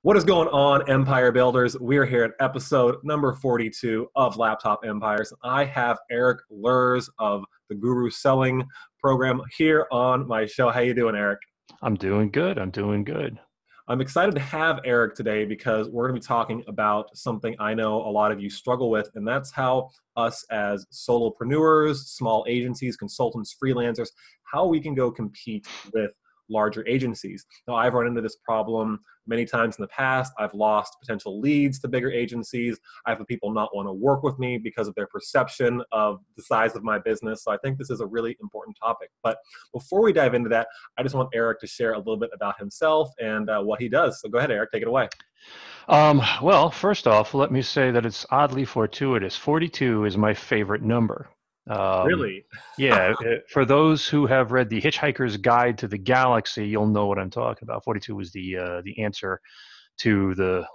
What is going on, Empire Builders? We're here at episode number 42 of Laptop Empires. I have Erik Luhrs of the Guru Selling Program here on my show. How you doing, Erik? I'm doing good. I'm excited to have Erik today because we're going to be talking about something I know a lot of you struggle with, and that's how us as solopreneurs, small agencies, consultants, freelancers, how we can go compete with larger agencies. Now, I've run into this problem many times in the past. I've lost potential leads to bigger agencies. I've had people not want to work with me because of their perception of the size of my business. So I think this is a really important topic. But before we dive into that, I just want Erik to share a little bit about himself and what he does. So go ahead, Erik, take it away. Well, first off, let me say that it's oddly fortuitous. 42 is my favorite number. Really? Yeah, for those who have read The Hitchhiker's Guide to the Galaxy, you'll know what I'm talking about. 42 was the answer to the,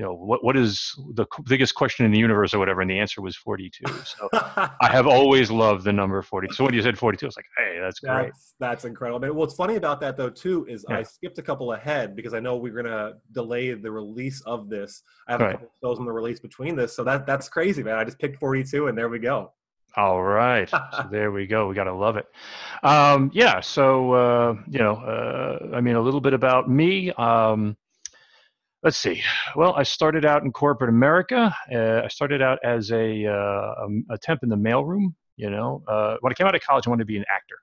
what is the biggest question in the universe or whatever, and the answer was 42. So I have always loved the number 42. So when you said 42, I was like, hey, that's great. That's incredible. I mean, what's funny about that, though, too, is Yeah. I skipped a couple ahead because I know we're going to delay the release of this. I have a couple of shows on the release between this, so that's crazy, man. I just picked 42, and there we go. All right. So there we go. We got to love it. I mean, a little bit about me. Let's see. Well, I started out in corporate America. I started out as a temp in the mailroom. When I came out of college, I wanted to be an actor.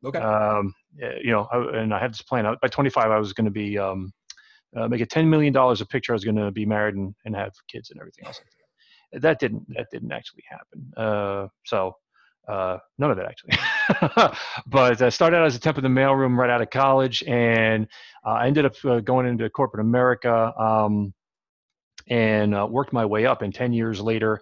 Okay. And I had this plan. By 25, I was going to be making $10 million a picture. I was going to be married and have kids and everything else like that. That didn't actually happen. None of that actually. But I started out as a temp in the mailroom right out of college, and I ended up going into corporate America and worked my way up. And 10 years later,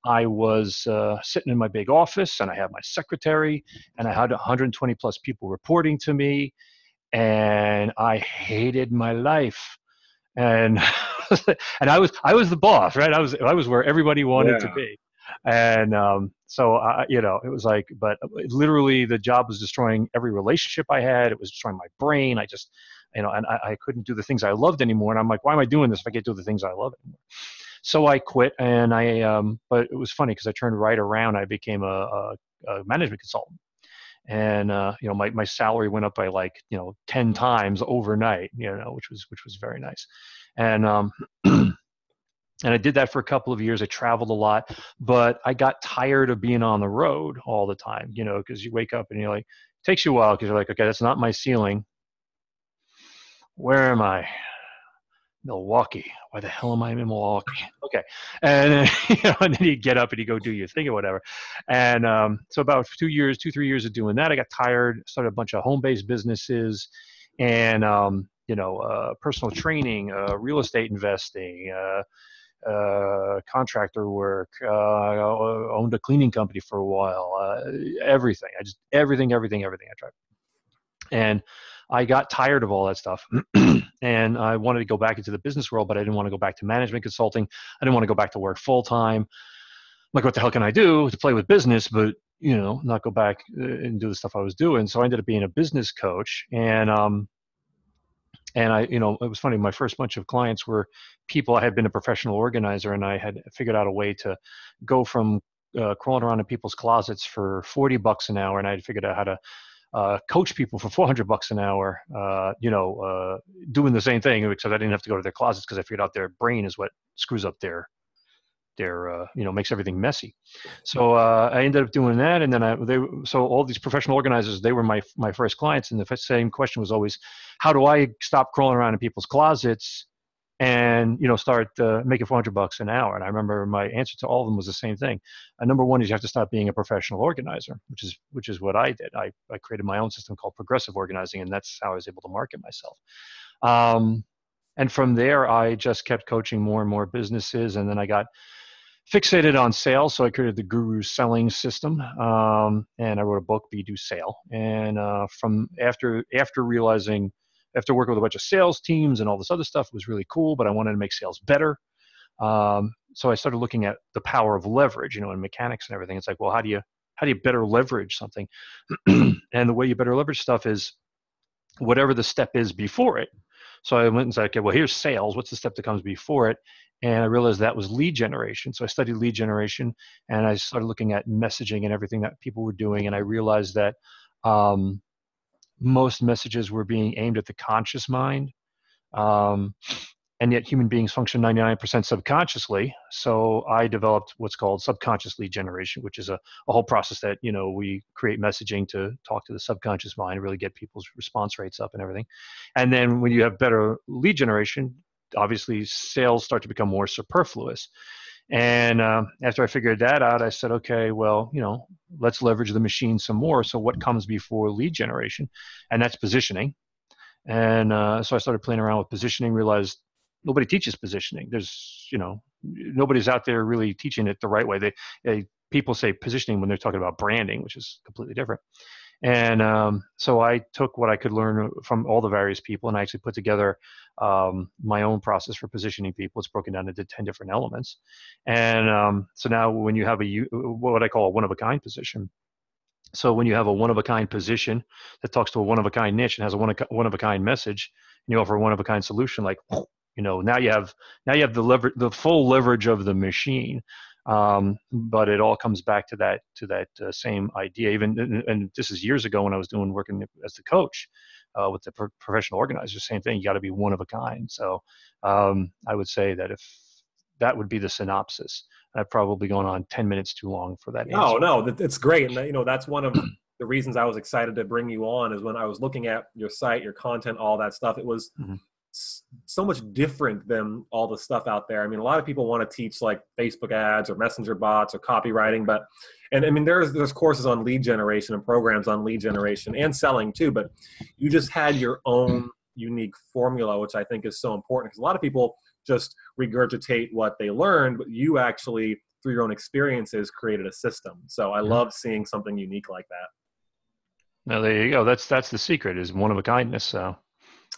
I was sitting in my big office, and I had my secretary, and I had 120 plus people reporting to me, and I hated my life. And and I was the boss, right? I was where everybody wanted to be, and it was like, but literally the job was destroying every relationship I had. It was destroying my brain. I just, and I couldn't do the things I loved anymore. And I'm like, why am I doing this if I can't do the things I love anymore? So I quit, and but it was funny because I turned right around. I became a management consultant. And my salary went up by 10 times overnight, which was very nice. And and I did that for a couple of years. I traveled a lot, but I got tired of being on the road all the time, because you wake up and you're like, it takes you a while because you're like, okay, that's not my ceiling. Where am I? Milwaukee. Why the hell am I in Milwaukee? Okay. And and then you get up and you go do your thing or whatever. And so about 3 years of doing that, I got tired, started a bunch of home-based businesses and, personal training, real estate investing, contractor work, owned a cleaning company for a while, everything. Everything I tried. And I got tired of all that stuff. And I wanted to go back into the business world, but I didn't want to go back to management consulting. I didn't want to go back to work full time. Like, what the hell can I do to play with business, but, not go back and do the stuff I was doing. So I ended up being a business coach. And I, it was funny. My first bunch of clients were people. I had been a professional organizer, and I had figured out a way to go from crawling around in people's closets for $40 an hour. And I had figured out how to coach people for $400 an hour, doing the same thing, except I didn't have to go to their closets because I figured out their brain is what screws up their makes everything messy. So I ended up doing that, and then so all these professional organizers, they were my first clients, and the same question was always, how do I stop crawling around in people's closets and start making $400 an hour? And I remember my answer to all of them was the same thing. Number one is you have to stop being a professional organizer, which is what I did. I created my own system called progressive organizing, and that's how I was able to market myself. And from there, I just kept coaching more and more businesses, and then I got fixated on sales, so I created the Guru Selling System, and I wrote a book, Be Do Sale. And from after realizing, after working with a bunch of sales teams and all this other stuff, it was really cool, but I wanted to make sales better. So I started looking at the power of leverage, and mechanics and everything. It's like, well, how do you better leverage something? And the way you better leverage stuff is whatever the step is before it, So I went and said, okay, well, here's sales. What's the step that comes before it? And I realized that was lead generation. So I studied lead generation, and I started looking at messaging and everything that people were doing. And I realized that most messages were being aimed at the conscious mind. Um, and yet human beings function 99% subconsciously. So I developed what's called subconscious lead generation, which is a whole process that, we create messaging to talk to the subconscious mind, really get people's response rates up and everything. And then when you have better lead generation, obviously sales start to become more superfluous. And after I figured that out, I said, okay, well, let's leverage the machine some more. So what comes before lead generation? And that's positioning. And so I started playing around with positioning, realized nobody teaches positioning. There's, nobody's out there really teaching it the right way. People say positioning when they're talking about branding, which is completely different. And so I took what I could learn from all the various people, and I actually put together my own process for positioning people. It's broken down into 10 different elements. And so now when you have what I call a one-of-a-kind position, so when you have a one-of-a-kind position that talks to a one-of-a-kind niche and has a one-of-a-kind message, and you offer a one-of-a-kind solution, like, now you have the full leverage of the machine. But it all comes back to that same idea. And this is years ago when I was working as the coach with the professional organizers. Same thing. You got to be one of a kind. So I would say that if that would be the synopsis. I've probably gone on 10 minutes too long for that answer. No, it's great. And that's one of the reasons I was excited to bring you on, is when I was looking at your site, your content, all that stuff. It was so much different than all the stuff out there. I mean, a lot of people want to teach like Facebook ads or messenger bots or copywriting, and I mean, there's courses on lead generation and programs on lead generation and selling too, but you just had your own unique formula, which I think is so important, because a lot of people just regurgitate what they learned, but you actually, through your own experiences, created a system. So I love seeing something unique like that. Now there you go. That's the secret, is one of a kindness. So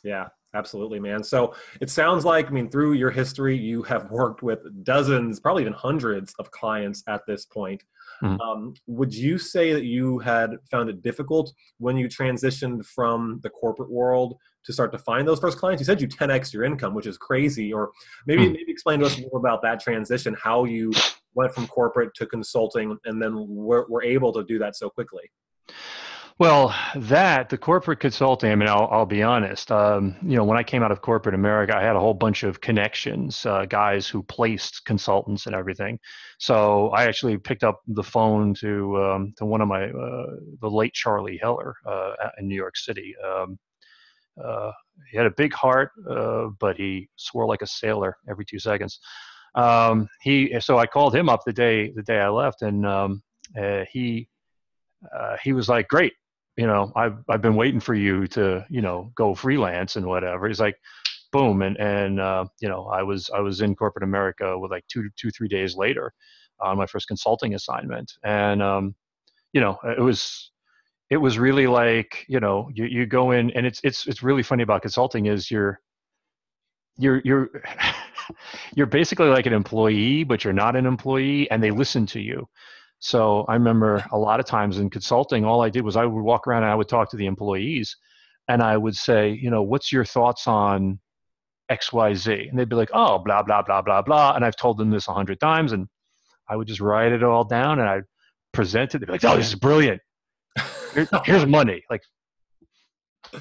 yeah, absolutely, man. So it sounds like, I mean, through your history, you have worked with dozens, probably even hundreds of clients at this point. Would you say that you had found it difficult when you transitioned from the corporate world to start to find those first clients? You said you 10x your income, which is crazy. Or maybe explain to us more about that transition, how you went from corporate to consulting and then were able to do that so quickly. Well, the corporate consulting, I mean, I'll be honest, when I came out of corporate America, I had a whole bunch of connections, guys who placed consultants and everything. So I actually picked up the phone to one of the late Charlie Heller in New York City. He had a big heart, but he swore like a sailor every 2 seconds. So I called him up the day I left, and he was like, great. I've been waiting for you to, go freelance and whatever. He's like, boom. And I was in corporate America with like 3 days later on my first consulting assignment. And, it was really like, you go in, and it's really funny about consulting is you're you're basically like an employee, but you're not an employee, and they listen to you. So I remember a lot of times in consulting, all I did was I would walk around and I would talk to the employees, and I would say, what's your thoughts on XYZ? And they'd be like, oh, blah, blah, blah, blah, blah. And I've told them this 100 times, and I would just write it all down and I'd present it. They'd be like, oh, this is brilliant. Here's money. Like,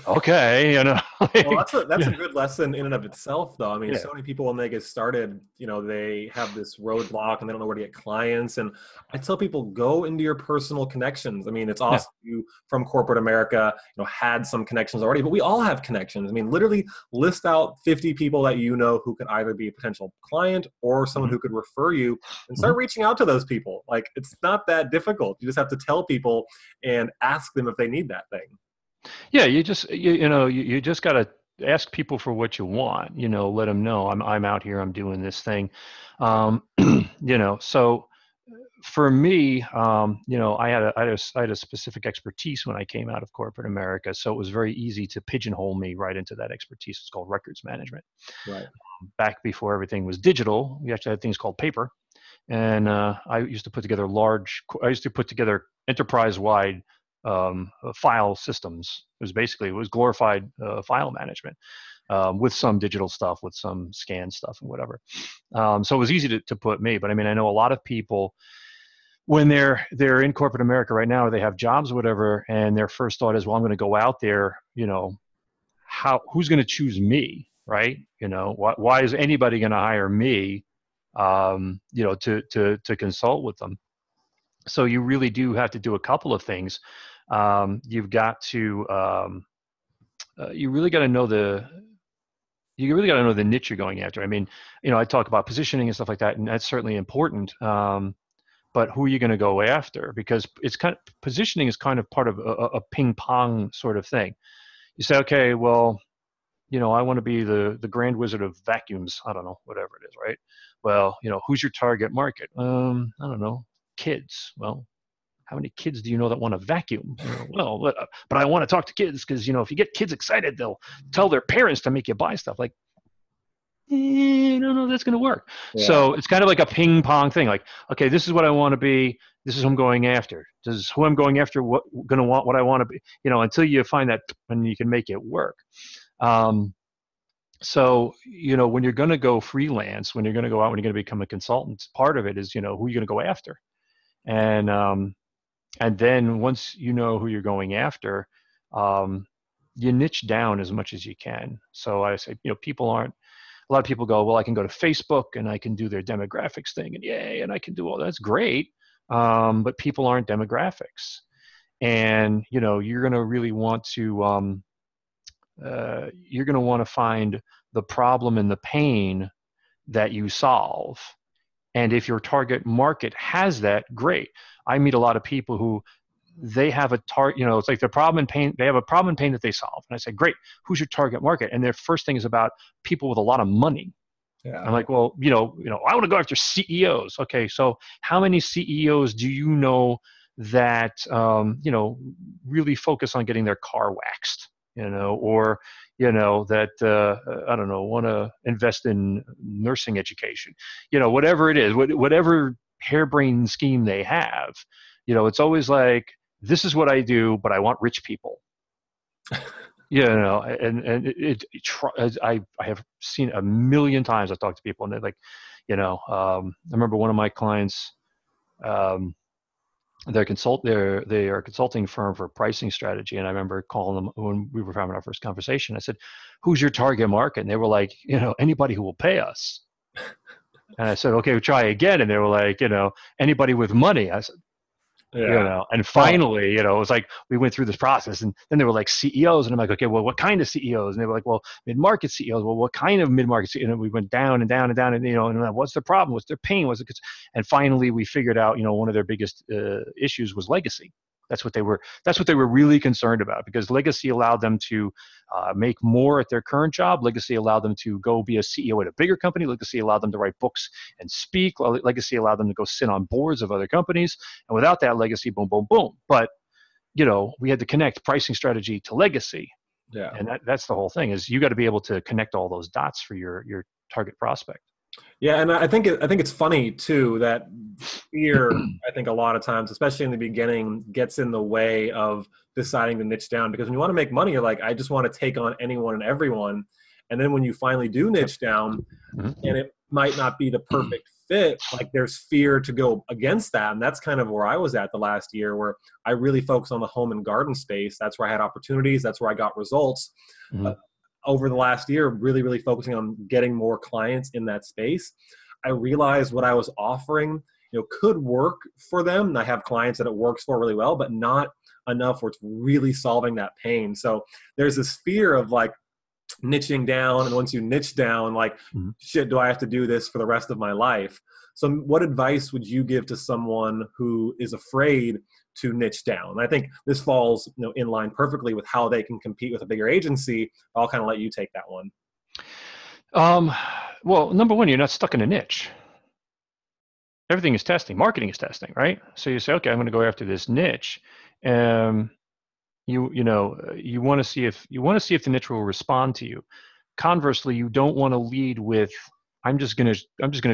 okay, Well, that's a good lesson in and of itself, though. I mean, so many people, when they get started, they have this roadblock and they don't know where to get clients. And I tell people, go into your personal connections. I mean, it's awesome you from corporate America, had some connections already, but we all have connections. I mean, literally list out 50 people that who could either be a potential client or someone who could refer you, and start reaching out to those people. Like, it's not that difficult. You just have to tell people and ask them if they need that thing. Yeah, you just got to ask people for what you want. Let them know I'm out here, I'm doing this thing. So for me, I had a specific expertise when I came out of corporate America, so it was very easy to pigeonhole me right into that expertise. It's called records management. Right. Back before everything was digital, we actually had things called paper, and I used to put together enterprise-wide file systems. It was glorified file management. with some digital stuff, with some scan stuff and whatever. So it was easy to put me, but I mean, I know a lot of people when they're in corporate America right now, or they have jobs, or whatever, and their first thought is, well, I'm going to go out there, who's going to choose me, right? Why is anybody going to hire me, to consult with them? So you really do have to do a couple of things. You've got to, you really got to know the niche you're going after. I mean, I talk about positioning and stuff like that, and that's certainly important. But who are you going to go after? Because positioning is kind of part of a ping pong sort of thing. You say, okay, well, I want to be the grand wizard of vacuums. I don't know, whatever it is, right? Well, who's your target market? I don't know, kids. Well, how many kids do you know that want to vacuum? Well, but I want to talk to kids because, if you get kids excited, they'll tell their parents to make you buy stuff. Like, I don't know if that's going to work. Yeah. So it's kind of like a ping pong thing. Like, okay, this is what I want to be. This is who I'm going after. Does who I'm going after going to want what I want to be? Until you find that, and you can make it work. So, when you're going to go freelance, when you're going to go out, when you're going to become a consultant, part of it is, who you're going to go after. And then once you know who you're going after, you niche down as much as you can. So I say, a lot of people go, well, I can go to Facebook and I can do their demographics thing, and yay, and I can do all that's great. But people aren't demographics. And, you're going to really want to, you're going to want to find the problem and the pain that you solve. And if your target market has that, great. I meet a lot of people who they have a target, it's like their problem and pain. They have a problem and pain that they solve. And I say, great, who's your target market? And their first thing is about people with a lot of money. Yeah. I'm like, well, I want to go after CEOs. Okay, so how many CEOs do you know that, really focus on getting their car waxed, or, that, I don't know, want to invest in nursing education, whatever it is, whatever harebrained scheme they have, it's always like, this is what I do, but I want rich people. I have seen a million times. I've talked to people, and they're like, I remember one of my clients, they are a consulting firm for pricing strategy, and I remember calling them when we were having our first conversation. I said, "Who's your target market?" And they were like, anybody who will pay us. And I said, "Okay, we'll try again." And they were like, anybody with money. I said, yeah. And finally, it was like we went through this process, and then they were like CEOs, and I'm like, okay, well, what kind of CEOs? And they were like, well, mid-market CEOs. Well, what kind of mid-market CEOs? And we went down and down and down, and and what's their problem? What's their pain? And finally, we figured out, one of their biggest issues was legacy. That's what they were really concerned about, because legacy allowed them to make more at their current job. Legacy allowed them to go be a CEO at a bigger company. Legacy allowed them to write books and speak. Legacy allowed them to go sit on boards of other companies. And without that legacy, boom, boom, boom. But, we had to connect pricing strategy to legacy. Yeah. And that's the whole thing, is you got to be able to connect all those dots for your target prospect. Yeah, and I think it's funny too that fear, I think a lot of times, especially in the beginning, gets in the way of deciding to niche down. Because when you want to make money, you're like, I just want to take on anyone and everyone. And then when you finally do niche down, and it might not be the perfect fit, like there's fear to go against that. And that's kind of where I was at the last year, where I really focused on the home and garden space. That's where I had opportunities. That's where I got results. Over the last year, really, really focusing on getting more clients in that space. I realized what I was offering, could work for them. And I have clients that it works for really well, but not enough where it's really solving that pain. So there's this fear of like niching down. And once you niche down, like, shit, do I have to do this for the rest of my life? So what advice would you give to someone who is afraid to niche down? I think this falls, in line perfectly with how they can compete with a bigger agency. I'll kind of let you take that one. Well, number one, you're not stuck in a niche. Everything is testing. Marketing is testing, right? So you say, okay, I'm going to go after this niche. You want to see if the niche will respond to you. Conversely, you don't want to lead with, I'm just gonna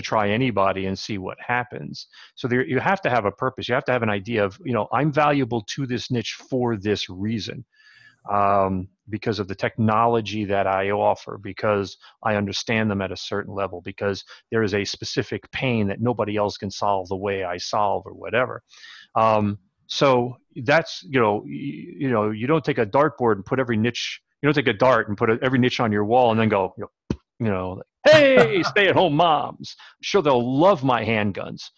try anybody and see what happens. So you have to have a purpose. You have to have an idea of, I'm valuable to this niche for this reason. because of the technology that I offer, because I understand them at a certain level, because there is a specific pain that nobody else can solve the way I solve or whatever. So that's, you don't take a dartboard and put every niche, you don't take a dart and put every niche on your wall and then go, like, hey, stay-at-home moms. I'm sure they'll love my handguns.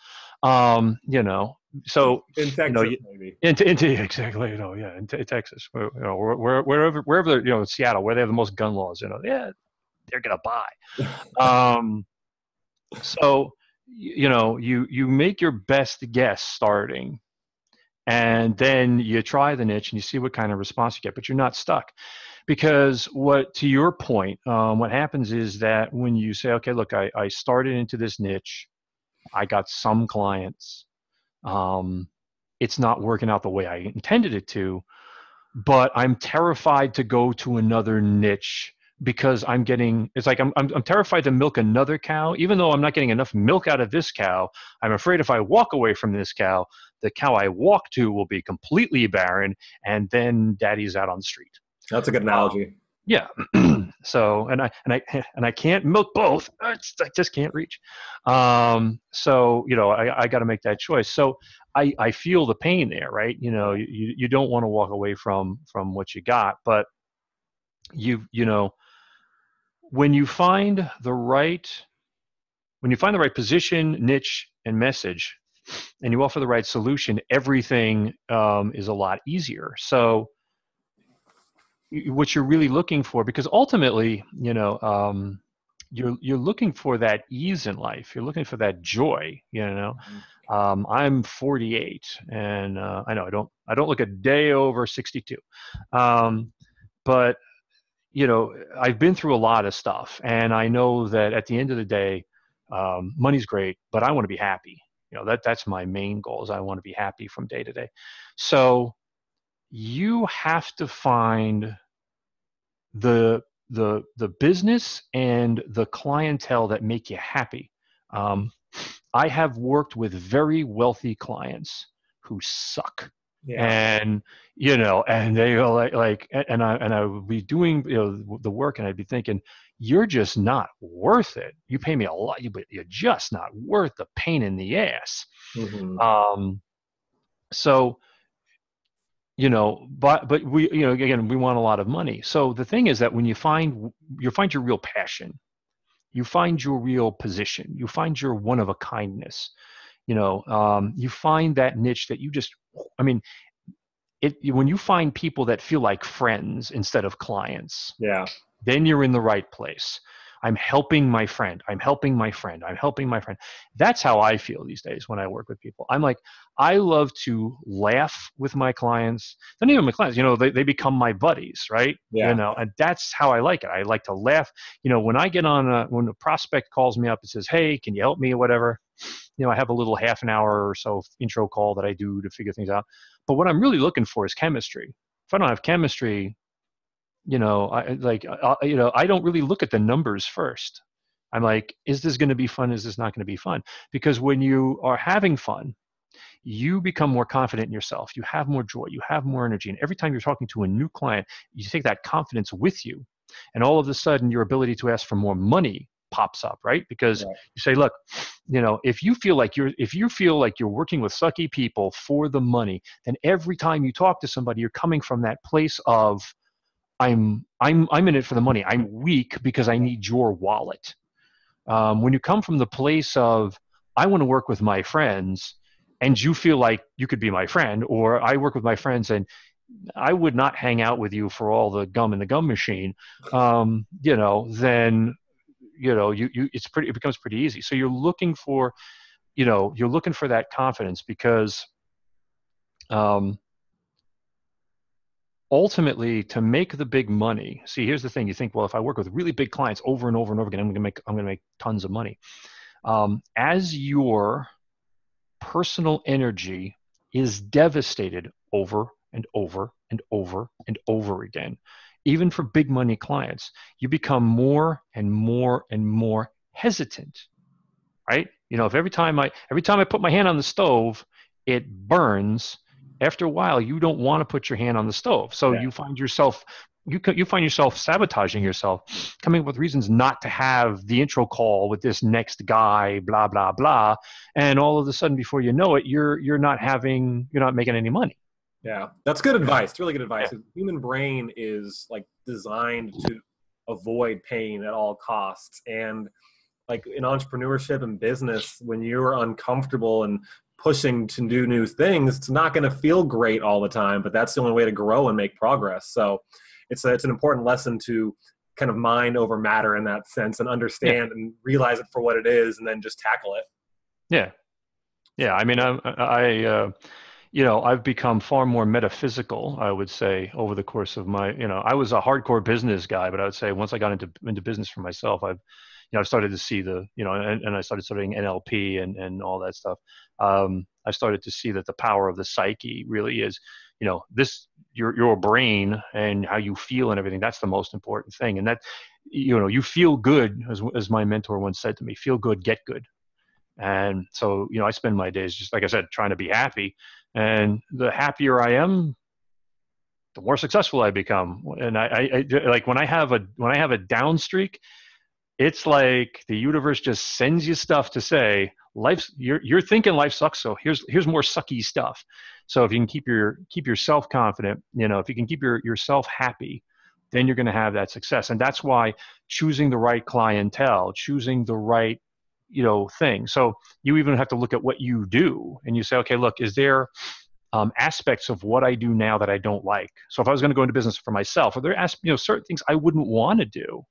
So In Texas, maybe. into exactly, into Texas, wherever, Seattle, where they have the most gun laws, yeah, they're gonna buy. So you make your best guess starting, and then you try the niche and you see what kind of response you get, but you're not stuck. Because to your point, what happens is that when you say, okay, look, I started into this niche, I got some clients, it's not working out the way I intended it to, but I'm terrified to go to another niche because I'm terrified to milk another cow, even though I'm not getting enough milk out of this cow. I'm afraid if I walk away from this cow, the cow I walk to will be completely barren, and then daddy's out on the street. That's a good analogy. Yeah. So, and I can't milk both. I just can't reach. So, I got to make that choice. So I feel the pain there, right? You don't want to walk away from what you got, but when you find the right position, niche, and message, and you offer the right solution, everything is a lot easier. So what you're really looking for, because ultimately, you're looking for that ease in life. You're looking for that joy. I'm 48, and I know I don't look a day over 62, but I've been through a lot of stuff, and I know that at the end of the day, money's great, but I want to be happy. That's my main goal. Is I want to be happy from day to day. So you have to find the business and the clientele that make you happy. I have worked with very wealthy clients who suck. Yeah. And and they go and I would be doing the work, and I'd be thinking, you're just not worth it. You pay me a lot, but you're just not worth the pain in the ass. Mm-hmm. So but we, again, we want a lot of money. So the thing is that when you find your real passion, you find your real position, you find your one of a kindness, you find that niche that you just, when you find people that feel like friends instead of clients, Yeah. then you're in the right place. I'm helping my friend. I'm helping my friend. I'm helping my friend. That's how I feel these days when I work with people. I'm like, I love to laugh with my clients. Not even my clients, they become my buddies, right? Yeah. And that's how I like it. I like to laugh. When I get on, when a prospect calls me up and says, hey, can you help me or whatever? I have a little half an hour or so intro call that I do to figure things out. But what I'm really looking for is chemistry. If I don't have chemistry, I don't really look at the numbers first. I'm like, is this going to be fun? Is this not going to be fun? Because when you are having fun, you become more confident in yourself. You have more joy. You have more energy. And every time you're talking to a new client, you take that confidence with you. And all of a sudden, your ability to ask for more money pops up, right? Because you say, look, if you feel like you're working with sucky people for the money, then every time you talk to somebody, you're coming from that place of, I'm in it for the money. I'm weak because I need your wallet. When you come from the place of, I want to work with my friends, and you feel like you could be my friend, or I work with my friends and I would not hang out with you for all the gum in the gum machine, then it becomes pretty easy. So you're looking for that confidence, because ultimately, to make the big money, see, here's the thing. You think, well, if I work with really big clients over and over and over again, I'm going to make tons of money. As your personal energy is devastated over and over and over and over again, even for big money clients, you become more and more and more hesitant, right? If every time I put my hand on the stove, it burns, after a while, you don't want to put your hand on the stove. So Yeah. you find yourself, you find yourself sabotaging yourself, coming up with reasons not to have the intro call with this next guy, blah, blah, blah. And all of a sudden, before you know it, you're not making any money. Yeah, that's good advice. It's really good advice. Yeah. The human brain is like designed to avoid pain at all costs. And like in entrepreneurship and business, when you're uncomfortable and pushing to do new things, it's not going to feel great all the time, but that's the only way to grow and make progress. So it's an important lesson to kind of mind over matter in that sense and understand and realize it for what it is and then just tackle it. Yeah. Yeah. I mean, I've become far more metaphysical, I would say, over the course of my, I was a hardcore business guy, but I would say once I got into business for myself, I've started to see and I started studying NLP and all that stuff. I started to see that the power of the psyche really is, your brain and how you feel and everything. That's the most important thing. And that, you feel good, as my mentor once said to me, feel good, get good. And so, I spend my days, just like I said, trying to be happy. And the happier I am, the more successful I become. And I like when I have a down streak, it's like the universe just sends you stuff to say, you're thinking life sucks. So here's more sucky stuff. So if you can keep yourself confident, if you can keep yourself happy, then you're going to have that success. And that's why choosing the right clientele, choosing the right thing. So you even have to look at what you do and you say, okay, look, is there aspects of what I do now that I don't like? So if I was going to go into business for myself, are there certain things I wouldn't want to do?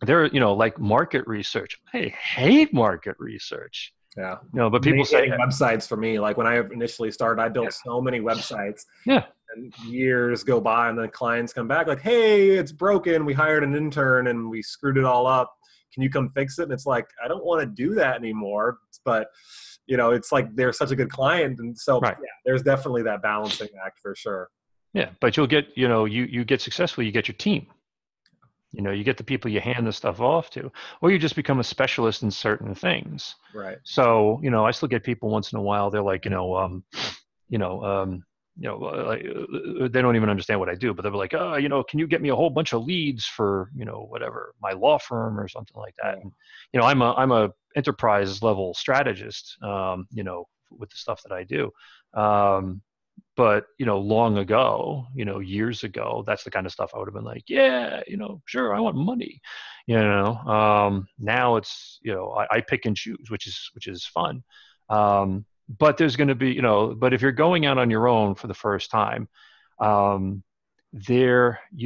There, like market research. I hate market research. Yeah. But people say websites for me, like when I initially started, I built so many websites. Yeah. And years go by and then clients come back like, hey, it's broken. We hired an intern and we screwed it all up. Can you come fix it? And it's like, I don't want to do that anymore. But, it's like they're such a good client. And so, right. Yeah, there's definitely that balancing act for sure. Yeah. But you'll get, you get successful, you get your team. You get the people you hand the stuff off to, or you just become a specialist in certain things. Right. So, I still get people once in a while. They're like, like, they don't even understand what I do, but they'll be like, oh, can you get me a whole bunch of leads for, whatever, my law firm or something like that. And, I'm a enterprise level strategist, with the stuff that I do. But, long ago, years ago, that's the kind of stuff I would have been like, yeah, sure, I want money, now it's, I pick and choose, which is fun. But there's going to be, but if you're going out on your own for the first time, you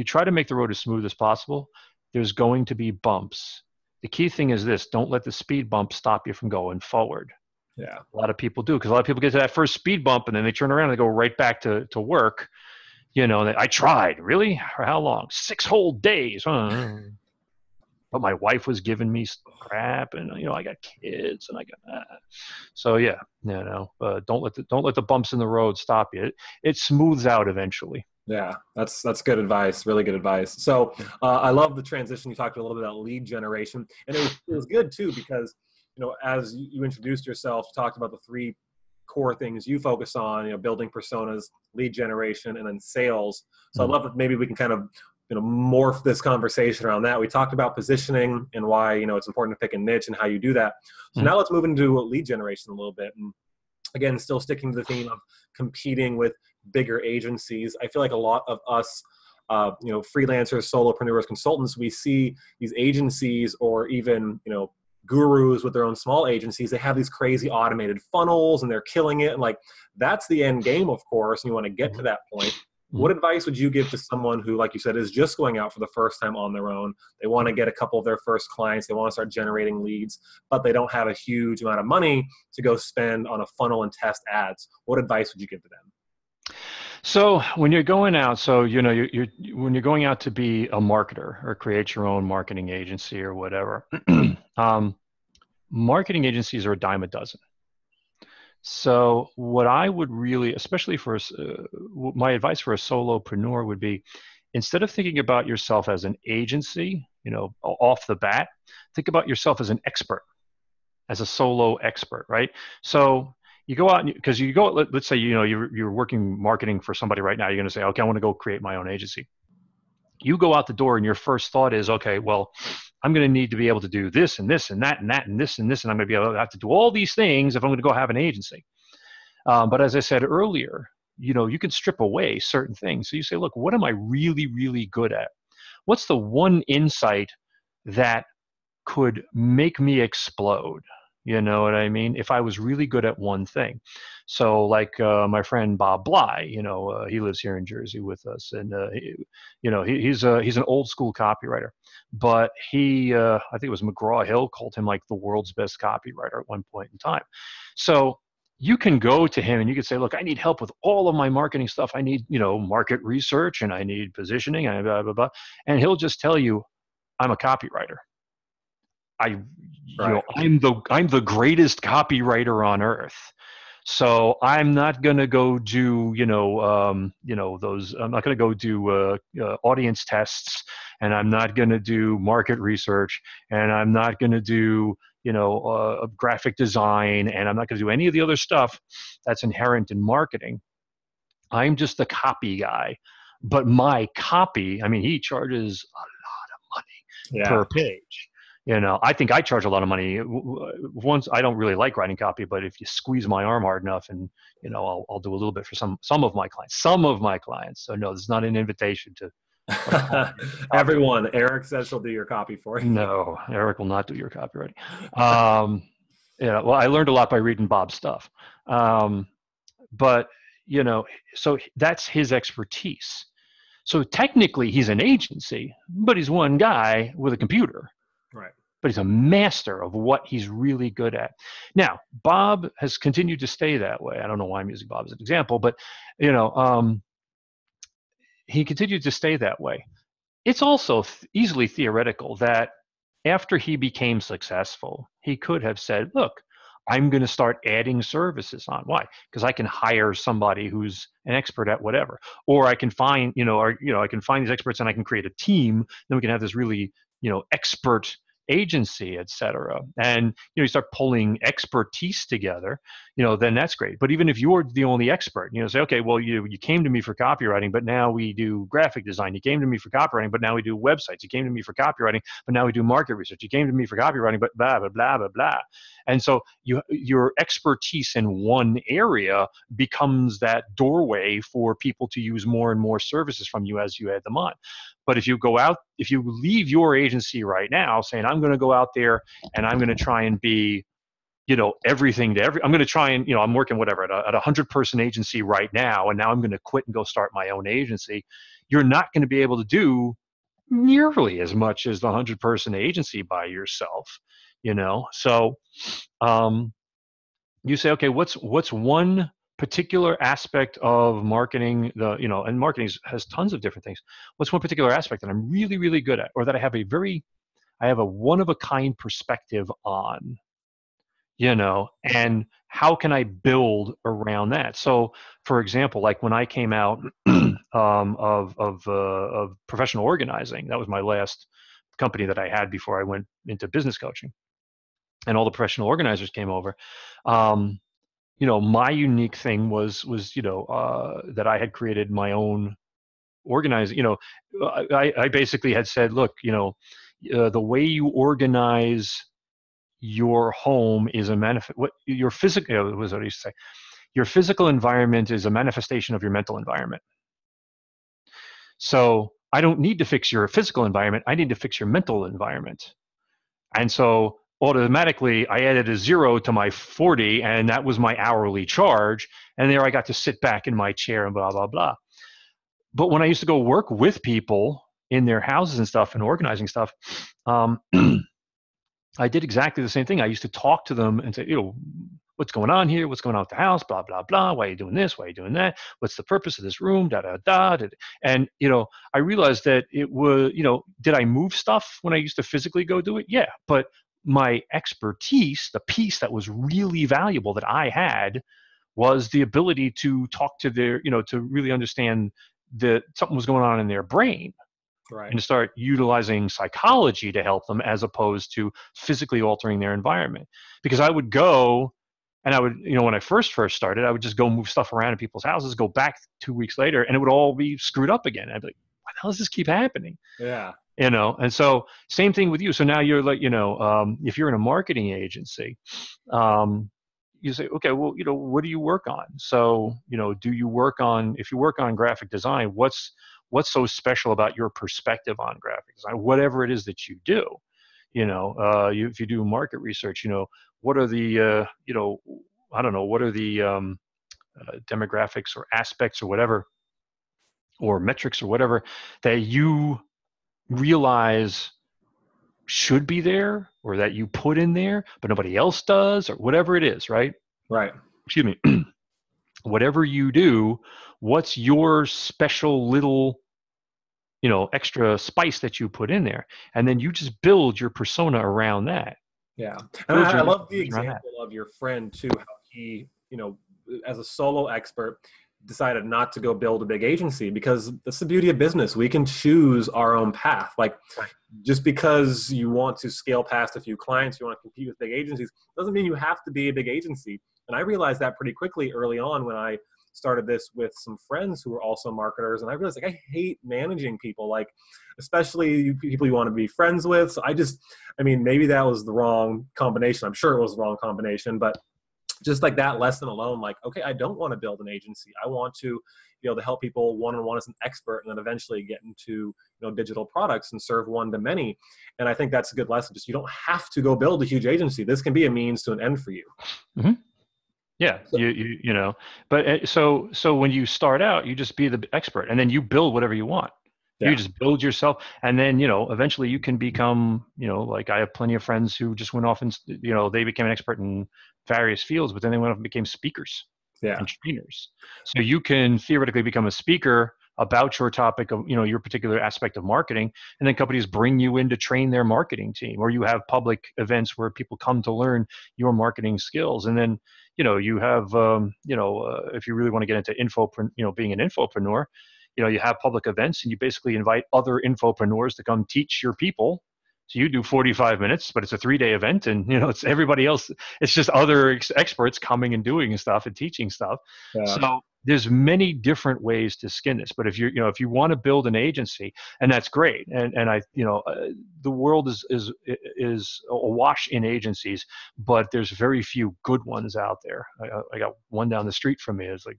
try to make the road as smooth as possible. There's going to be bumps. The key thing is this: don't let the speed bump stop you from going forward. Yeah. A lot of people do, because a lot of people get to that first speed bump and then they turn around and they go right back to work. I tried, really? For how long? 6 whole days. But my wife was giving me crap, and I got kids, and I got so yeah, don't let the bumps in the road stop you. It smooths out eventually. Yeah, that's good advice. Really good advice. So I love the transition. You talked a little bit about lead generation, and it was good too, because as you introduced yourself, you talked about the 3 core things you focus on, building personas, lead generation, and then sales. So I love that maybe we can kind of morph this conversation around that. We talked about positioning and why, it's important to pick a niche and how you do that. So now let's move into lead generation a little bit. And again, still sticking to the theme of competing with bigger agencies. I feel like a lot of us, freelancers, solopreneurs, consultants, we see these agencies or even, gurus with their own small agencies. They have these crazy automated funnels and they're killing it. And like, that's the end game, of course. And you want to get to that point. What advice would you give to someone who, like you said, is just going out for the first time on their own? They want to get a couple of their first clients. They want to start generating leads, but they don't have a huge amount of money to go spend on a funnel and test ads. What advice would you give to them? So when you're going out, when you're going out to be a marketer or create your own marketing agency or whatever, marketing agencies are a dime a dozen. So what I would really, especially for my advice for a solopreneur would be, instead of thinking about yourself as an agency, off the bat, think about yourself as an expert, as a solo expert, right? So You go out because you go. Let's say you're working marketing for somebody right now. You're going to say, okay, I want to go create my own agency. You go out the door, and your first thought is, okay, well, I'm going to need to be able to do this and this and that and that and this and this, and I'm going to be able to have to do all these things if I'm going to go have an agency. But as I said earlier, you can strip away certain things. So you say, look, what am I really, really good at? What's the one insight that could make me explode? You know what I mean? If I was really good at one thing. So like my friend Bob Bly, he lives here in Jersey with us, and he's an old school copywriter, but I think it was McGraw-Hill called him like the world's best copywriter at one point in time. So you can go to him and you can say, look, I need help with all of my marketing stuff. I need, market research, and I need positioning, and blah, blah, blah. And he'll just tell you, I'm a copywriter. I'm the greatest copywriter on earth. So I'm not going to go do, I'm not going to go do audience tests, and I'm not going to do market research, and I'm not going to do, graphic design, and I'm not going to do any of the other stuff that's inherent in marketing. I'm just the copy guy. But my copy, he charges a lot of money per page. I think I charge a lot of money. Once, I don't really like writing copy, but if you squeeze my arm hard enough, and I'll do a little bit for some of my clients. So no, this is not an invitation to. Everyone, Erik says he'll do your copy for you. No, Erik will not do your copywriting. Well, I learned a lot by reading Bob's stuff. But so that's his expertise. So technically, he's an agency, but he's one guy with a computer. Right. But he's a master of what he's really good at. Now, Bob has continued to stay that way. I don't know why I'm using Bob as an example, but he continued to stay that way. It's also easily theoretical that after he became successful, he could have said, look, I'm going to start adding services on. Why? Because I can hire somebody who's an expert at whatever, or I can find, I can find these experts and I can create a team. Then we can have this really, expert agency, et cetera. And, you start pulling expertise together, then that's great. But even if you're the only expert, say, okay, well, you came to me for copywriting, but now we do graphic design. You came to me for copywriting, but now we do websites. You came to me for copywriting, but now we do market research. You came to me for copywriting, but blah, blah, blah, blah, blah. And so your expertise in one area becomes that doorway for people to use more and more services from you as you add them on. But if you leave your agency right now saying, I'm going to go out there and I'm going to try and be, everything to I'm going to try and, I'm working whatever at a 100-person agency right now, and now I'm going to quit and go start my own agency, you're not going to be able to do nearly as much as the 100-person agency by yourself, So you say, okay, what's one particular aspect of marketing, and marketing has tons of different things. What's one particular aspect that I'm really, really good at, or that I have a one-of-a-kind perspective on, and how can I build around that? So, for example, like when I came out of professional organizing, that was my last company that I had before I went into business coaching, and all the professional organizers came over. My unique thing was that I had created my own organizing. I basically had said, look, the way you organize your home is your physical. What I used to say. Your physical environment is a manifestation of your mental environment. So I don't need to fix your physical environment. I need to fix your mental environment. And so automatically I added a 0 to my 40, and that was my hourly charge. And there I got to sit back in my chair and blah, blah, blah. But when I used to go work with people in their houses and stuff and organizing stuff, I did exactly the same thing. I used to talk to them and say, what's going on here? What's going on with the house? Blah, blah, blah. Why are you doing this? Why are you doing that? What's the purpose of this room? Da, da, da, da. And, I realized that it was, did I move stuff when I used to physically go do it? Yeah. But my expertise, the piece that was really valuable that I had, was the ability to talk to their, to really understand that something was going on in their brain. Right. And to start utilizing psychology to help them as opposed to physically altering their environment. Because I would go And I would, when I first started, I would just go move stuff around in people's houses, go back 2 weeks later, and it would all be screwed up again. I'd be like, why the hell does this keep happening? Yeah. And so same thing with you. So now you're like, if you're in a marketing agency, you say, okay, well, what do you work on? So, do you work on, if you work on graphic design, what's so special about your perspective on graphic design, whatever it is that you do? If you do market research, what are the, I don't know, what are the demographics or aspects or whatever, or metrics or whatever that you realize should be there, or that you put in there, but nobody else does, or whatever it is, right? Right. Excuse me. Whatever you do, what's your special little, extra spice that you put in there? And then you just build your persona around that. Yeah. And I love the example of your friend too, how he, as a solo expert, decided not to go build a big agency, because that's the beauty of business. We can choose our own path. Like, just because you want to scale past a few clients, you want to compete with big agencies, doesn't mean you have to be a big agency. And I realized that pretty quickly early on when I started this with some friends who were also marketers. And I realized, like, I hate managing people, like, especially people you want to be friends with. So maybe that was the wrong combination. I'm sure it was the wrong combination, but just like that lesson alone, like, okay, I don't want to build an agency. I want to be able to help people one-on-one as an expert, and then eventually get into, digital products and serve one to many. And I think that's a good lesson. Just, you don't have to go build a huge agency. This can be a means to an end for you. Mm-hmm. Yeah. So, but so when you start out, you just be the expert, and then you build whatever you want. Yeah. You just build yourself, and then, eventually you can become, like I have plenty of friends who just went off and, they became an expert in various fields, but then they went off and became speakers and trainers. So you can theoretically become a speaker about your topic of, your particular aspect of marketing, and then companies bring you in to train their marketing team, or you have public events where people come to learn your marketing skills. And then, you have, if you really want to get into being an infopreneur, you have public events, and you basically invite other infopreneurs to come teach your people. So you do 45 minutes, but it's a 3-day event, and it's everybody else. It's just other experts coming and doing stuff and teaching stuff. Yeah. So there's many different ways to skin this. But if if you want to build an agency, and that's great, and I, the world is awash in agencies, but there's very few good ones out there. I got one down the street from me. It's like,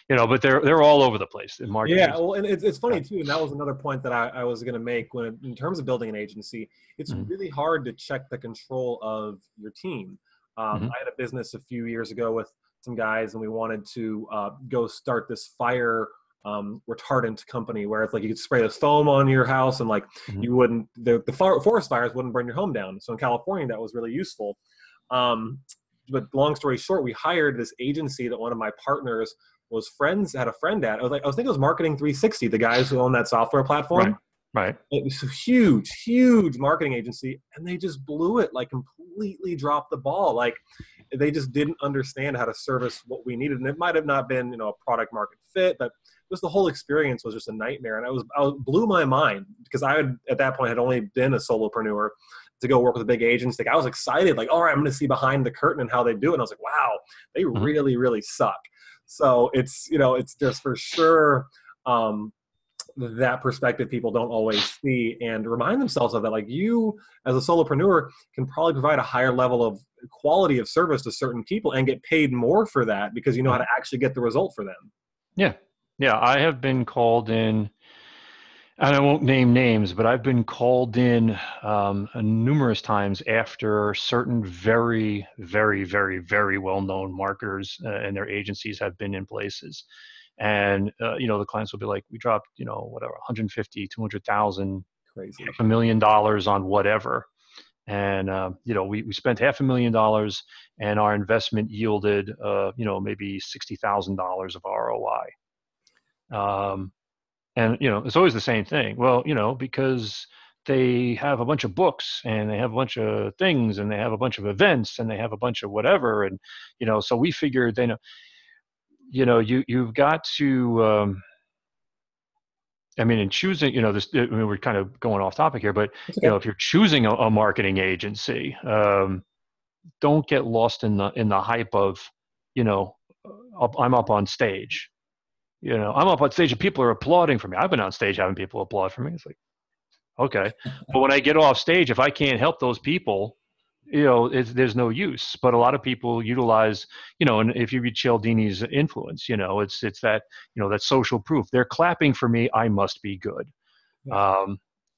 but they're all over the place in marketing. Yeah, well, and it's funny too, and that was another point that I was going to make in terms of building an agency. It's really hard to check the control of your team. I had a business a few years ago with some guys, and we wanted to go start this fire retardant company where it's like you could spray this foam on your house, and like you wouldn't, the forest fires wouldn't burn your home down. So in California, that was really useful. But long story short, we hired this agency that one of my partners had a friend at. I think it was Marketing 360, the guys who own that software platform. Right. It was a huge marketing agency, and they just blew it, like completely dropped the ball. Like, they just didn't understand how to service what we needed. And it might have not been, a product market fit, but just the whole experience was just a nightmare. And I blew my mind, because I at that point had only been a solopreneur, to go work with a big agency. Like, I was excited, like, all right, I'm going to see behind the curtain and how they do it. And I was like, wow, they really, really suck. So it's just for sure that perspective people don't always see and remind themselves of that. Like, you as a solopreneur can probably provide a higher level of quality of service to certain people and get paid more for that, because you know how to actually get the result for them. Yeah. Yeah. I have been called in, and I won't name names, but I've been called in numerous times after certain very, very, very, very well-known marketers and their agencies have been in places. And, the clients will be like, we dropped, whatever, 150, 200,000, $500,000 on whatever. And, we spent $500,000, and our investment yielded, maybe $60,000 of ROI. And, it's always the same thing. Well, because they have a bunch of books, and they have a bunch of things, and they have a bunch of events, and they have a bunch of whatever. And, so we figured you've got to, in choosing, we're kind of going off topic here, but, if you're choosing a marketing agency, don't get lost in the hype of, you know, I'm up on stage. You know, I'm up on stage and people are applauding for me. I've been on stage having people applaud for me. It's like, okay. But when I get off stage, if I can't help those people, you know, there's no use. But a lot of people utilize, you know, and if you read Cialdini's influence, you know, it's that, you know, that social proof. They're clapping for me. I must be good. Yeah.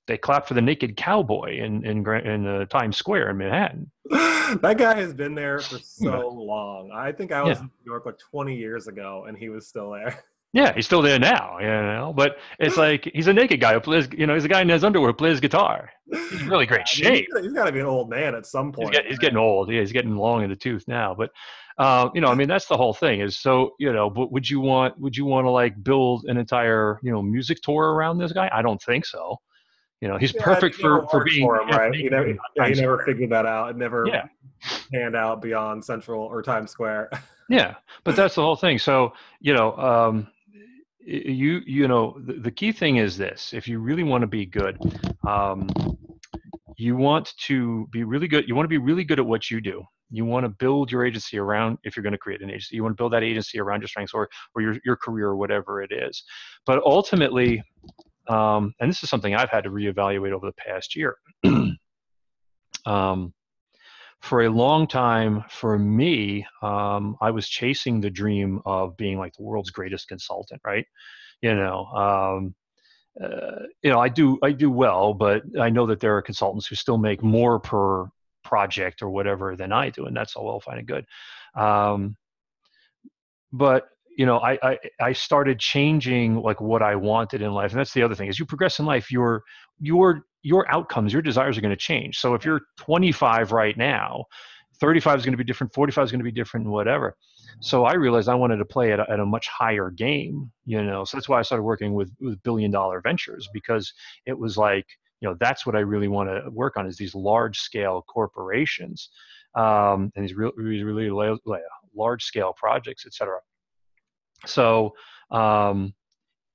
They clap for the naked cowboy in Times Square in Manhattan. That guy has been there for Yeah. so long. I think I was Yeah. in New York like 20 years ago, and he was still there. Yeah, he's still there now, you know. But it's like he's a naked guy who plays, you know, he's a guy in his underwear who plays guitar. He's in really Yeah, great I mean, shape. he's got to be an old man at some point. He's getting old. Yeah, he's getting long in the tooth now. But you know, I mean, that's the whole thing. Is so, you know, but would you want to like build an entire, you know, music tour around this guy? I don't think so. You know, he's Yeah, perfect it never for worked being for him, half right? naked in He Times never Square. figured that out. It never Yeah, panned out beyond Central or Times Square. yeah. But that's the whole thing. So, you know, you know, the key thing is this: if you really want to be good, um, you want to be really good. You want to be really good at what you do. You want to build your agency around, if you're going to create an agency, you want to build that agency around your strengths or your career or whatever it is. But ultimately, and this is something I've had to reevaluate over the past year. For a long time, for me, I was chasing the dream of being like the world's greatest consultant, right? You know, you know, I do well, but I know that there are consultants who still make more per project or whatever than I do, and that's all well, fine and good. But you know, I started changing like what I wanted in life, and that's the other thing. As you progress in life, your outcomes, your desires are going to change. So if you're 25 right now, 35 is going to be different, 45 is going to be different, and whatever. So I realized I wanted to play at a much higher game, you know. So that's why I started working with billion-dollar ventures, because it was like, you know, that's what I really want to work on, is these large-scale corporations, and these really large-scale projects, et cetera. So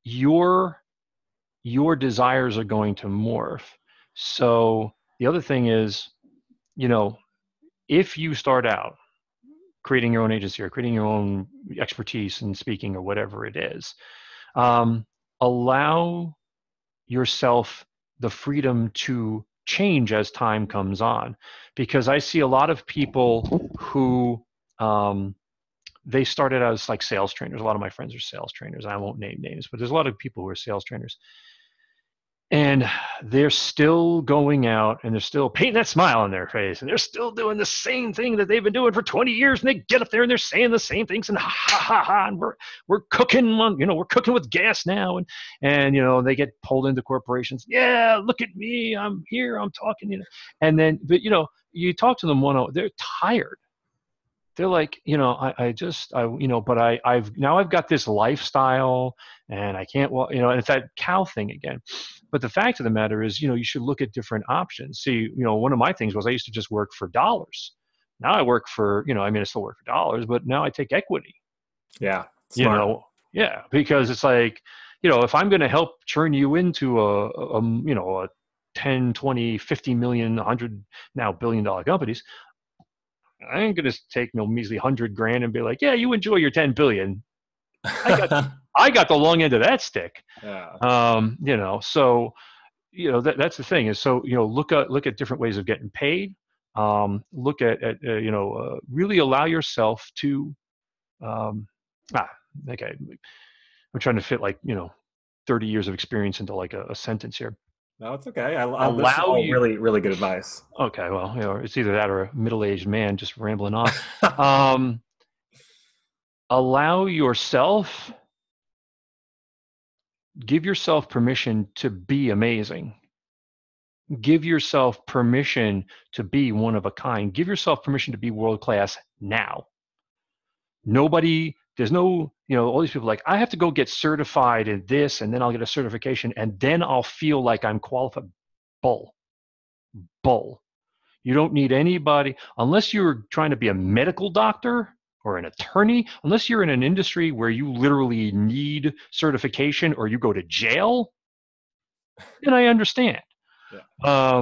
your desires are going to morph. So the other thing is, you know, if you start out creating your own agency or creating your own expertise in speaking or whatever it is, allow yourself the freedom to change as time comes on. Because I see a lot of people who they started out as like sales trainers. A lot of my friends are sales trainers. I won't name names, but there's a lot of people who are sales trainers. And they're still going out and they're still painting that smile on their face, and they're still doing the same thing that they've been doing for 20 years. And they get up there and they're saying the same things and ha ha ha. And we're cooking on, you know, we're cooking with gas now. And you know, they get pulled into corporations. Yeah, look at me. I'm here. I'm talking, you know. And then, but you know, you talk to them they're tired. They're like, you know, you know, but I've got this lifestyle and I can't, well, you know, and it's that cow thing again. But the fact of the matter is, you know, you should look at different options. See, you know, one of my things was I used to just work for dollars. Now I work for, you know, I mean, I still work for dollars, but now I take equity. Yeah. Smart. You know, yeah, because it's like, you know, if I'm going to help turn you into you know, a 10, 20, 50 million, 100 now billion-dollar companies, I ain't gonna take no measly $100,000 and be like, yeah, you enjoy your 10 billion. I got the long end of that stick. Yeah. You know, so you know that's the thing is, so you know, look at different ways of getting paid. Look at you know, really allow yourself to okay, I'm trying to fit like, you know, 30 years of experience into like a sentence here. No, it's okay. This is Allow all you. really, really good advice. Okay, well, you know, it's either that or a middle-aged man just rambling on. Allow yourself, give yourself permission to be amazing. Give yourself permission to be one of a kind. Give yourself permission to be world class now. There's no, you know, all these people like, I have to go get certified in this and then I'll get a certification and then I'll feel like I'm qualified. Bull. You don't need anybody, unless you're trying to be a medical doctor or an attorney, unless you're in an industry where you literally need certification or you go to jail, then I understand. Yeah.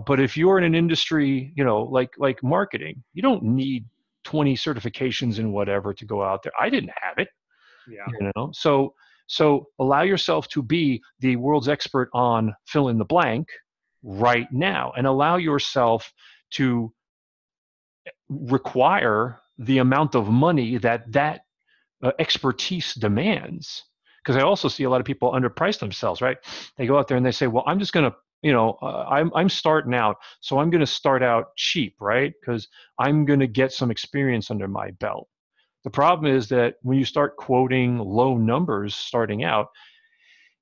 But if you're in an industry, like marketing, you don't need 20 certifications in whatever to go out there. I didn't have it, Yeah. so allow yourself to be the world's expert on fill in the blank right now, and allow yourself to require the amount of money that expertise demands. Because I also see a lot of people underprice themselves, right? They go out there and they say, well, I'm just going to, I'm starting out, so I'm going to start out cheap, right? Because I'm going to get some experience under my belt. The problem is that when you start quoting low numbers starting out,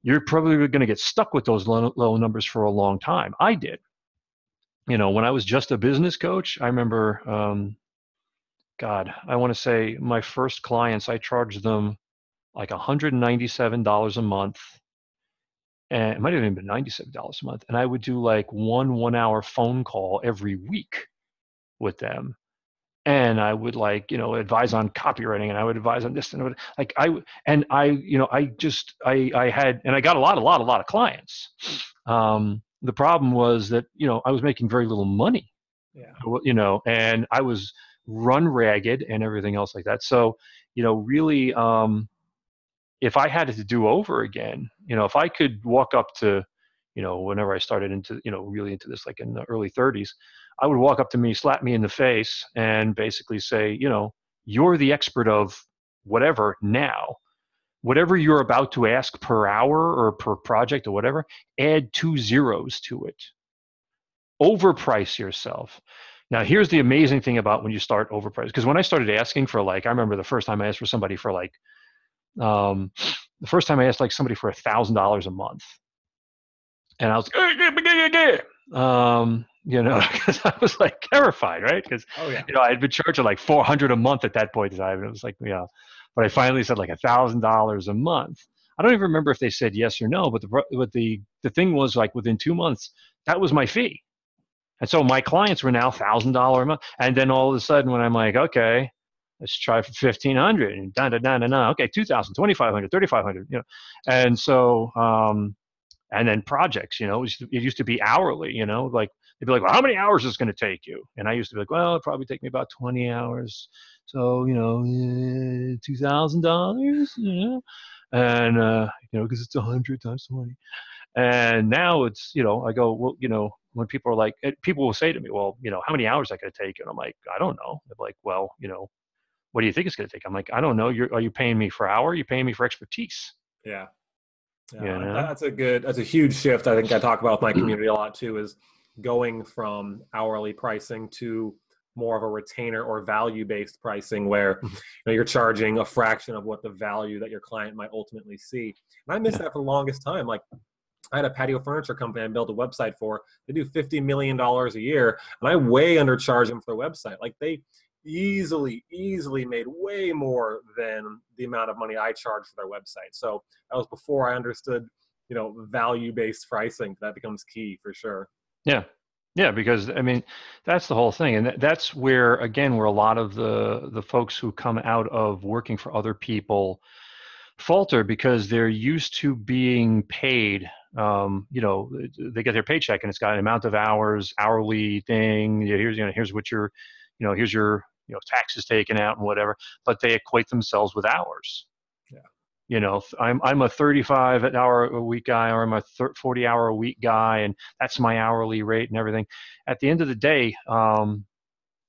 you're probably going to get stuck with those low numbers for a long time. I did. When I was just a business coach, I remember, God, I want to say my first clients, I charged them like $197 a month. And it might have even been $97 a month. And I would do like 1 hour phone call every week with them. And I would advise on copywriting, and I would advise on this, and I had, and I got a lot of clients. The problem was that, I was making very little money, Yeah. and I was run ragged and everything else like that. So, really, if I had it to do over again, if I could walk up to, whenever I started into, really into this, like in the early 30s, I would walk up to me, slap me in the face, and basically say, you're the expert of whatever now. Whatever you're about to ask per hour or per project or whatever, add 2 zeros to it. Overprice yourself. Now, here's the amazing thing about when you start overpriced. Because when I started asking for I remember the first time I asked for somebody for the first time I asked somebody for $1,000 a month, and I was because I was terrified, right? Because Oh yeah. I had been charging $400 a month at that point in time, and it was but I finally said $1,000 a month. I don't even remember if they said yes or no, but the thing was within 2 months that was my fee, and so my clients were now $1,000 a month, and then all of a sudden when I'm okay, let's try for 1,500 and okay, 2,000, 2,500, 3,500, and so and then projects, it used to be hourly, they'd be well, how many hours is it going to take you? And I used to be well, it'll probably take me about 20 hours. So, $2,000, and, because it's 100 times 20. And now it's, I go, well, when people are people will say to me, well, how many hours is that going to take? And I'm I don't know. They're well, what do you think it's going to take? I'm I don't know. Are you paying me for hour? Are you paying me for expertise? Yeah. Yeah. That's a huge shift. I think I talk about with my community a lot too, is going from hourly pricing to more of a retainer or value-based pricing where you're charging a fraction of what the value that your client might ultimately see. And I missed that for the longest time. I had a patio furniture company I built a website for. They do $50 million a year, and I way undercharged them for their website. They easily made way more than the amount of money I charged for their website. So that was before I understood, value-based pricing. That becomes key for sure. Yeah. Yeah, because that's the whole thing, and that's where again where a lot of the folks who come out of working for other people falter, because they're used to being paid. They get their paycheck and it's got an amount of hours, hourly thing. Here's what your, here's your taxes taken out and whatever, but they equate themselves with hours. I'm a 35-hour a week guy, or I'm a 40-hour a week guy, and that's my hourly rate and everything. At the end of the day,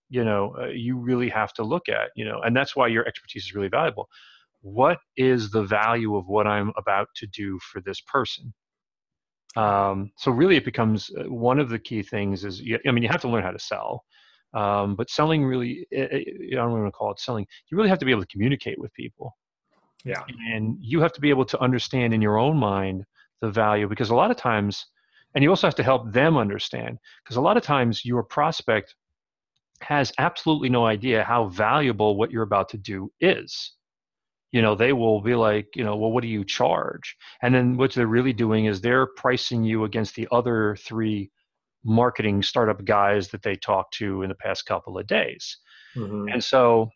you really have to look at, and that's why your expertise is really valuable. What is the value of what I'm about to do for this person? So really it becomes one of the key things is, you have to learn how to sell. But selling really, I don't want to call it selling. You really have to be able to communicate with people. Yeah. And you have to be able to understand in your own mind the value, because a lot of times, and you also have to help them understand, because a lot of times your prospect has absolutely no idea how valuable what you're about to do is. They will be well, what do you charge? And then what they're really doing is they're pricing you against the other 3 marketing startup guys that they talked to in the past couple of days. Mm-hmm. And so,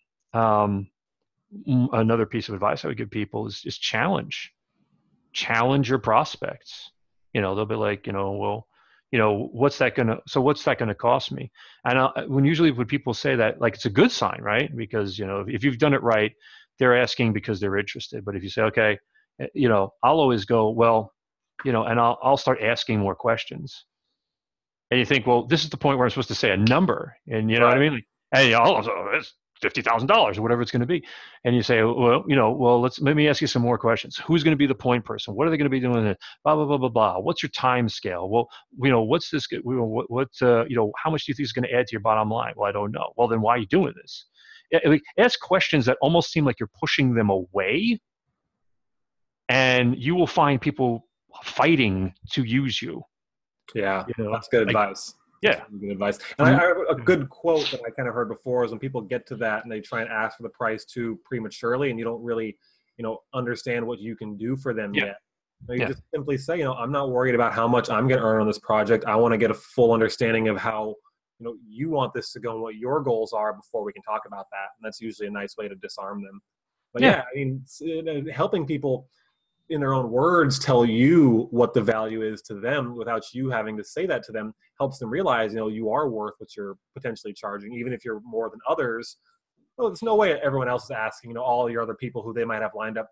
another piece of advice I would give people is challenge your prospects. They'll be well, what's that gonna cost me? And usually when people say that, like, it's a good sign, right? Because, if you've done it right, they're asking because they're interested. But if you say, okay, I'll always go, well, and I'll start asking more questions. And you think, well, this is the point where I'm supposed to say a number, and you know what I Right. mean? Like, hey, it's $50,000 or whatever it's going to be. And you say, well, let me ask you some more questions. Who's going to be the point person? What are they going to be doing? Blah blah blah blah blah. What's your time scale? Well, what's this? How much do you think is going to add to your bottom line? Well, I don't know. Well, then why are you doing this? Ask questions that almost seem like you're pushing them away, and you will find people fighting to use you. Yeah, that's good Like, advice. That's yeah. really good advice. And I have a good quote that I kind of heard before is when people get to that and they try and ask for the price too prematurely, and you don't really, understand what you can do for them Yeah. yet. You Yeah. just simply say, I'm not worried about how much I'm going to earn on this project. I want to get a full understanding of how, you want this to go and what your goals are before we can talk about that. And that's usually a nice way to disarm them. But Yeah. yeah, I mean, helping people in their own words tell you what the value is to them without you having to say that to them helps them realize, you are worth what you're potentially charging, even if you're more than others. Well, there's no way everyone else is asking, all your other people who they might have lined up,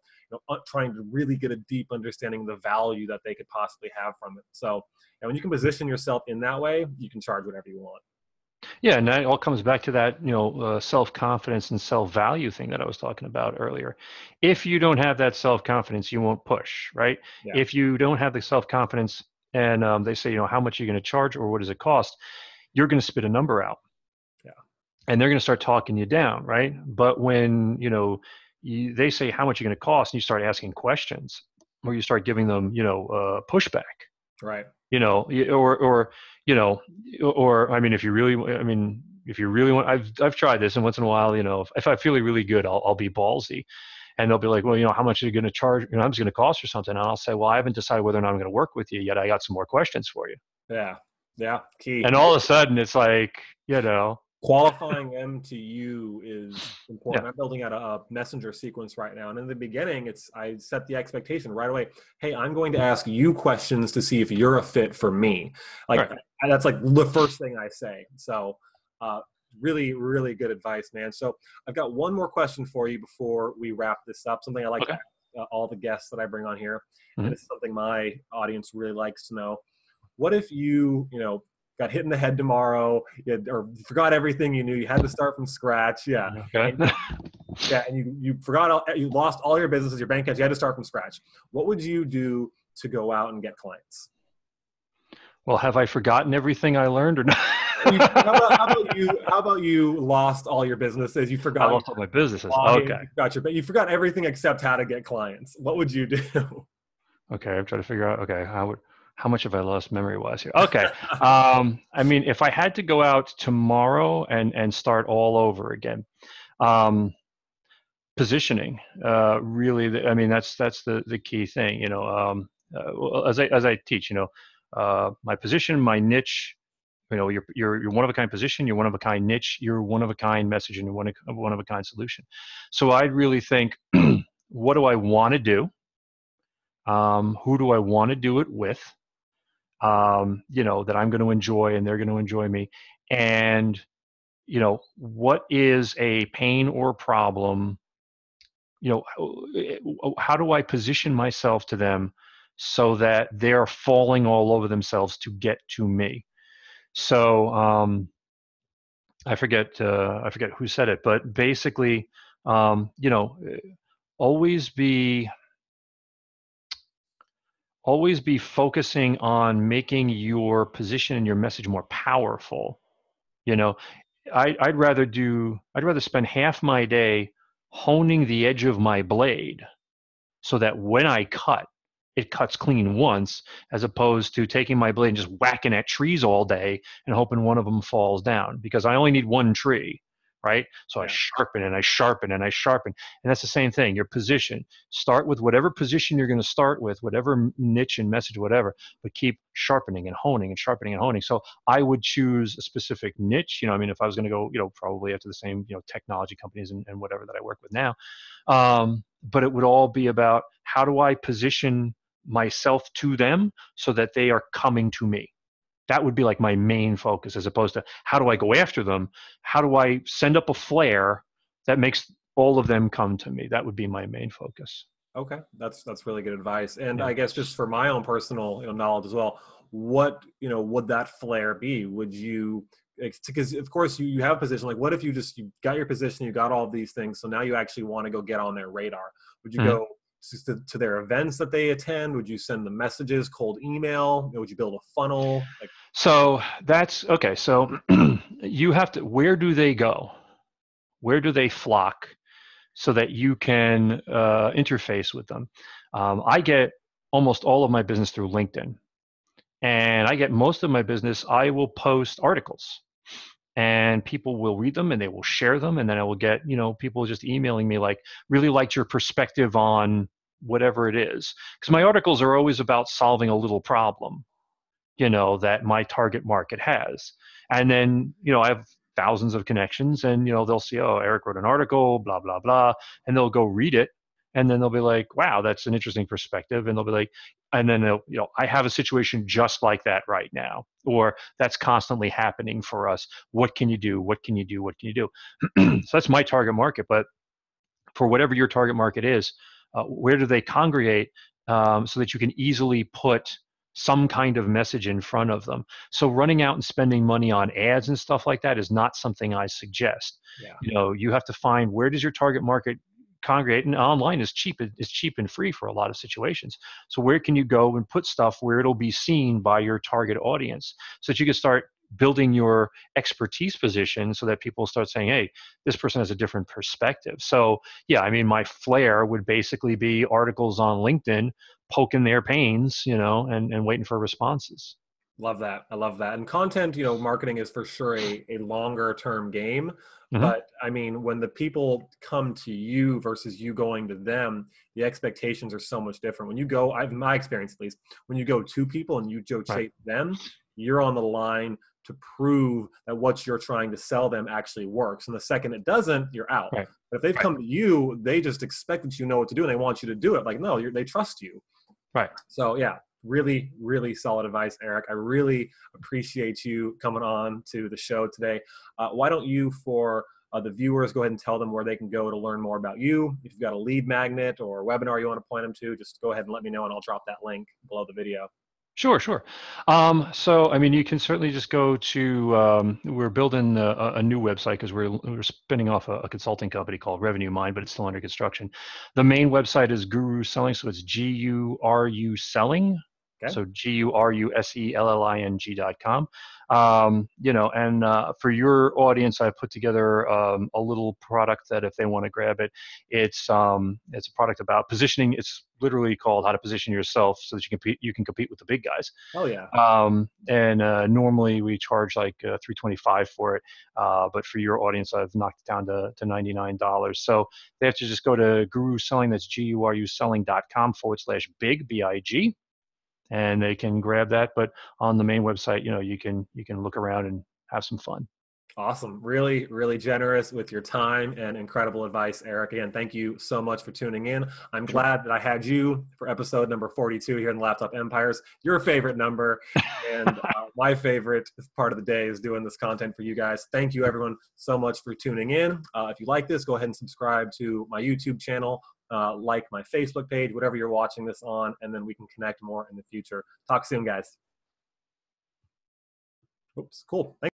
trying to really get a deep understanding of the value that they could possibly have from it. So, when you can position yourself in that way, you can charge whatever you want. Yeah, and that all comes back to that, self-confidence and self-value thing that I was talking about earlier. If you don't have that self-confidence, you won't push, right? Yeah. If you don't have the self-confidence and they say, how much are you going to charge or what does it cost, you're going to spit a number out. Yeah. And they're going to start talking you down, right? But when, they say how much you're going to cost and you start asking questions or you start giving them, pushback, Right. or I mean, if you really want, I've tried this, and once in a while, if I feel really good, I'll be ballsy, and they'll be like, well, how much are you going to charge? How much is going to cost or something? And I'll say, well, I haven't decided whether or not I'm going to work with you yet. I got some more questions for you. Yeah. Yeah. Key. And all of a sudden, it's like, Qualifying them to you is important. yeah, I'm building out a messenger sequence right now. And in the beginning, I set the expectation right away. Hey, I'm going to ask you questions to see if you're a fit for me. Like, right, that's like the first thing I say. So really, really good advice, man. So I've got one more question for you before we wrap this up. Something I like to okay, ask all the guests that I bring on here. mm-hmm. And it's something my audience really likes to know. What if you got hit in the head tomorrow, or you forgot everything you knew, you had to start from scratch, yeah, Okay. and, and you forgot, you lost all your businesses, your bank accounts, you had to start from scratch. What would you do to go out and get clients? Well, have I forgotten everything I learned or not? How about you lost all your businesses? You I forgot lost all my businesses. Okay. you forgot everything except how to get clients. What would you do? Okay. I'm trying to figure out, okay, how much have I lost memory wise here? Okay. I mean, if I had to go out tomorrow and start all over again, positioning, really, I mean, that's the key thing, as I teach, my position, my niche, you're one of a kind position, you're one of a kind niche, you're one of a kind message, and you're one of a kind solution. So I'd really think, what do I want to do? Who do I want to do it with? That I'm going to enjoy and they're going to enjoy me. And, what is a pain or problem? How do I position myself to them so that they're falling all over themselves to get to me? So I forget who said it, but basically, always be focusing on making your position and your message more powerful. You know, I'd rather spend half my day honing the edge of my blade so that when I cut, it cuts clean once, as opposed to taking my blade and just whacking at trees all day and hoping one of them falls down, because I only need one tree, right? So I Yeah. sharpen and I sharpen and I sharpen. And that's the same thing, your position. Start with whatever position you're going to start with, whatever niche and message, whatever, but keep sharpening and honing and sharpening and honing. So I would choose a specific niche. I mean, if I was going to go, probably after the same, technology companies and whatever that I work with now. But it would all be about, how do I position myself to them so that they are coming to me? That would be like my main focus, as opposed to how do I go after them? How do I send up a flare that makes all of them come to me? That would be my main focus. Okay, that's really good advice. And Yeah. I guess just for my own personal, knowledge as well, what, would that flare be? Would you, because of course you have a position, like what if you got your position, you got all of these things, so now you actually want to go get on their radar? Would you Mhm. go to their events that they attend? Would you send them messages, cold email? Would you build a funnel? Like, So that's okay. So you have to, where do they go? Where do they flock so that you can interface with them? I get almost all of my business through LinkedIn, and I get most of my business. I will post articles, and people will read them and they will share them, and then I will get people just emailing me like, really liked your perspective on whatever it is, because my articles are always about solving a little problem that my target market has. And then, I have thousands of connections, and, they'll see, oh, Erik wrote an article, blah, blah, blah, and they'll go read it. And then they'll be like, wow, that's an interesting perspective. And they'll be like, and then they'll, I have a situation just like that right now, or that's constantly happening for us. What can you do? What can you do? What can you do? So that's my target market. But for whatever your target market is, where do they congregate, so that you can easily put some kind of message in front of them? So running out and spending money on ads and stuff like that is not something I suggest. yeah. You have to find, where does your target market congregate, and online is cheap. It's cheap and free for a lot of situations. So where can you go and put stuff where it'll be seen by your target audience, so that you can start building your expertise position, so that people start saying, hey, this person has a different perspective. So yeah, I mean, my flair would basically be articles on LinkedIn, poking their pains, and waiting for responses. Love that. I love that. And content, marketing is for sure a longer term game. Hmm. But I mean, when the people come to you versus you going to them, the expectations are so much different. When you go, I've my experience at least, when you go to people and you go Right. chase them, you're on the line to prove that what you're trying to sell them actually works. And the second it doesn't, you're out. Right. But if they've Right. come to you, they just expect that you know what to do and they want you to do it. Like, no, they trust you. Right. So yeah, really, really solid advice, Erik. I really appreciate you coming on to the show today. Why don't you, for the viewers, go ahead and tell them where they can go to learn more about you. If you've got a lead magnet or a webinar you want to point them to, just go ahead and let me know, and I'll drop that link below the video. Sure, sure. So, I mean, you can certainly just go to, we're building a new website, because we're spinning off a consulting company called Revenue Mind, but it's still under construction. The main website is Guru Selling, so it's GURU Selling. Okay. So GURUSELLING.com. And for your audience, I put together a little product that, if they want to grab it, it's a product about positioning. It's literally called How to Position Yourself so that you can compete with the big guys. Oh yeah. And normally we charge like $325 for it, but for your audience, I've knocked it down to $99. So they have to just go to Guru Selling. That's GURUselling.com/big, BIG, and they can grab that. But on the main website, you can look around and have some fun. Awesome. Really, really generous with your time and incredible advice, Erik. Again, thank you so much for tuning in. I'm Sure. glad that I had you for episode number 42 here in the Laptop Empires, your favorite number. And my favorite part of the day is doing this content for you guys. Thank you, everyone, so much for tuning in. If you like this, go ahead and subscribe to my YouTube channel, like my Facebook page, whatever you're watching this on, and then we can connect more in the future. Talk soon, guys. Oops, cool. Thanks.